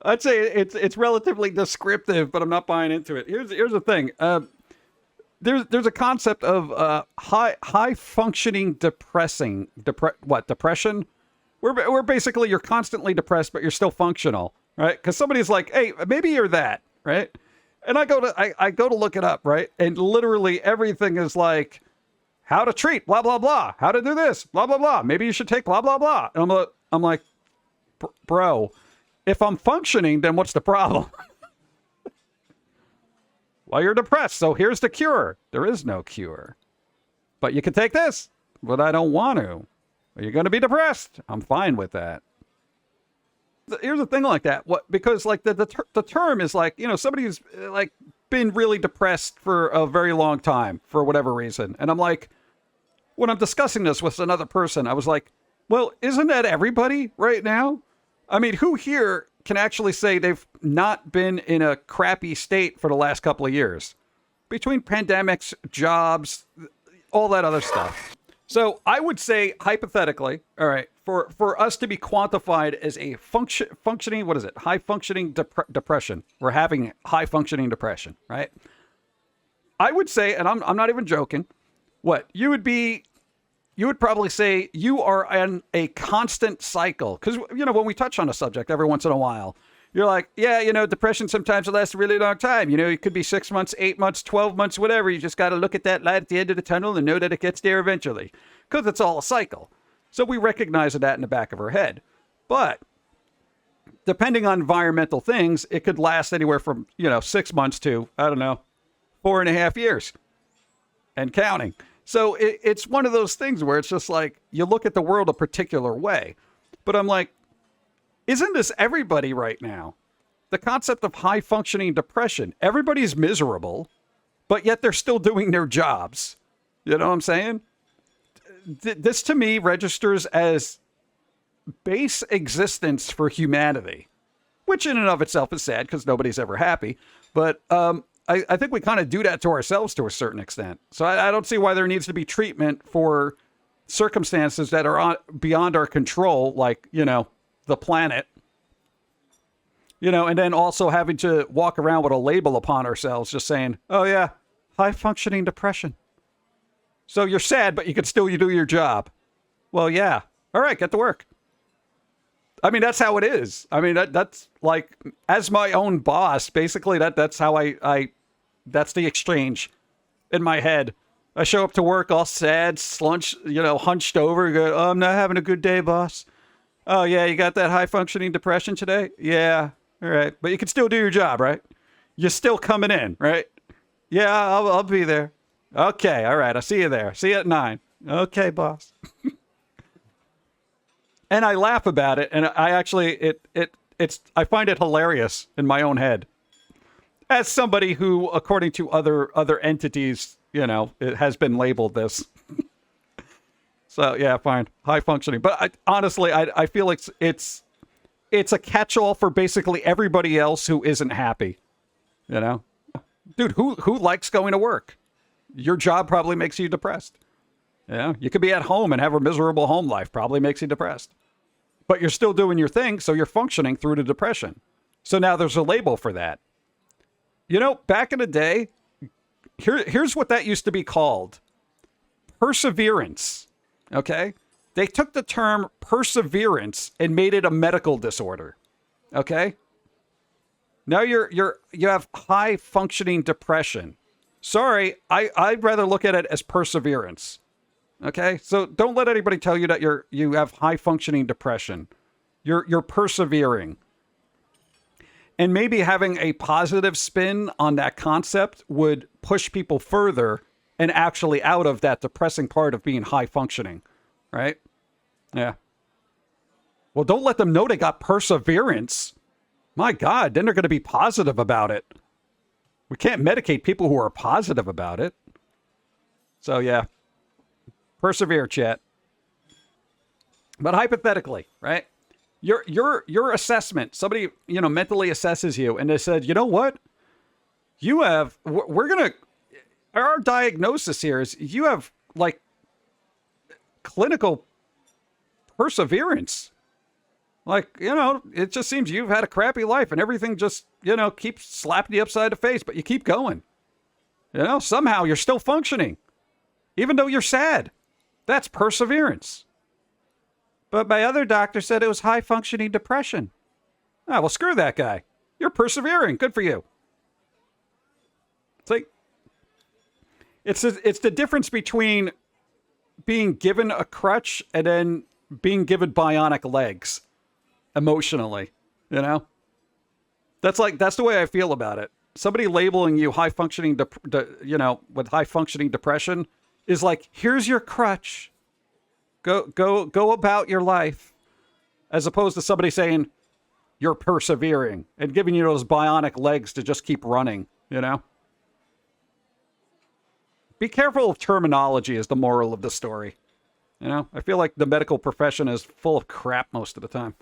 I'd say it's relatively descriptive, but I'm not buying into it. Here's the thing. There's a concept of high functioning depression. We're basically you're constantly depressed, but you're still functional, right? Because somebody's like, hey, maybe you're that, right? And I go to look it up, right? And literally everything is like how to treat blah blah blah, how to do this blah blah blah. Maybe you should take blah blah blah. And I'm like, bro, if I'm functioning, then what's the problem? Well, you're depressed, so here's the cure. There is no cure. But you can take this, but I don't want to. You're going to be depressed. I'm fine with that. Here's a thing like that. Because like the term is like, somebody who's like been really depressed for a very long time for whatever reason. And I'm like, when I'm discussing this with another person, I was like, well, isn't that everybody right now? I mean, who here can actually say they've not been in a crappy state for the last couple of years? Between pandemics, jobs, all that other stuff. So I would say, hypothetically, all right, for us to be quantified as a functioning, what is it? High functioning depression. We're having high functioning depression, right? I would say, and I'm not even joking, you would probably say you are in a constant cycle. Because, when we touch on a subject every once in a while, you're like, yeah, depression sometimes lasts a really long time. It could be 6 months, 8 months, 12 months, whatever. You just got to look at that light at the end of the tunnel and know that it gets there eventually. Because it's all a cycle. So we recognize that in the back of our head. But depending on environmental things, it could last anywhere from, 6 months to, 4.5 years. And counting. So it's one of those things where it's just like, you look at the world a particular way. But I'm like, isn't this everybody right now? The concept of high functioning depression. Everybody's miserable, but yet they're still doing their jobs. You know what I'm saying? This to me registers as base existence for humanity, which in and of itself is sad because nobody's ever happy. But I think we kind of do that to ourselves to a certain extent. So I don't see why there needs to be treatment for circumstances that are beyond our control, like, the planet, and then also having to walk around with a label upon ourselves just saying, oh yeah, high functioning depression. So you're sad, but you can still do your job. Well, yeah. All right, get to work. I mean, that's how it is. I mean, that's like, as my own boss, basically that's how I that's the exchange in my head. I show up to work all sad, hunched over, go, oh, I'm not having a good day, boss. Oh, yeah, you got that high-functioning depression today? Yeah, all right. But you can still do your job, right? You're still coming in, right? Yeah, I'll be there. Okay, all right, I'll see you there. See you at 9. Okay, boss. And I laugh about it, and I actually, I find it hilarious in my own head. As somebody who, according to other entities, it has been labeled this. So, yeah, fine. High functioning. But honestly, I feel like it's a catch-all for basically everybody else who isn't happy. Dude, who likes going to work? Your job probably makes you depressed. You could be at home and have a miserable home life. Probably makes you depressed. But you're still doing your thing, so you're functioning through the depression. So now there's a label for that. Back in the day, here's what that used to be called. Perseverance. Okay? They took the term perseverance and made it a medical disorder. Okay? Now you have high functioning depression. Sorry, I'd rather look at it as perseverance. Okay? So don't let anybody tell you that you have high functioning depression. You're persevering. And maybe having a positive spin on that concept would push people further and actually out of that depressing part of being high functioning, right? Yeah. Well, don't let them know they got perseverance. My God, then they're going to be positive about it. We can't medicate people who are positive about it. So, yeah. Persevere, chat. But hypothetically, right? Your assessment, somebody, mentally assesses you and they said, you know what? Our diagnosis here is you have like clinical perseverance. Like, it just seems you've had a crappy life and everything just, keeps slapping you upside the face, but you keep going. Somehow you're still functioning, even though you're sad. That's perseverance. But my other doctor said it was high-functioning depression. Ah, well, screw that guy. You're persevering. Good for you. It's like, it's the difference between being given a crutch and then being given bionic legs emotionally, That's the way I feel about it. Somebody labeling you high-functioning, with high-functioning depression is like, here's your crutch. Go about your life. As opposed to somebody saying, you're persevering and giving you those bionic legs to just keep running, Be careful of terminology is the moral of the story. I feel like the medical profession is full of crap most of the time.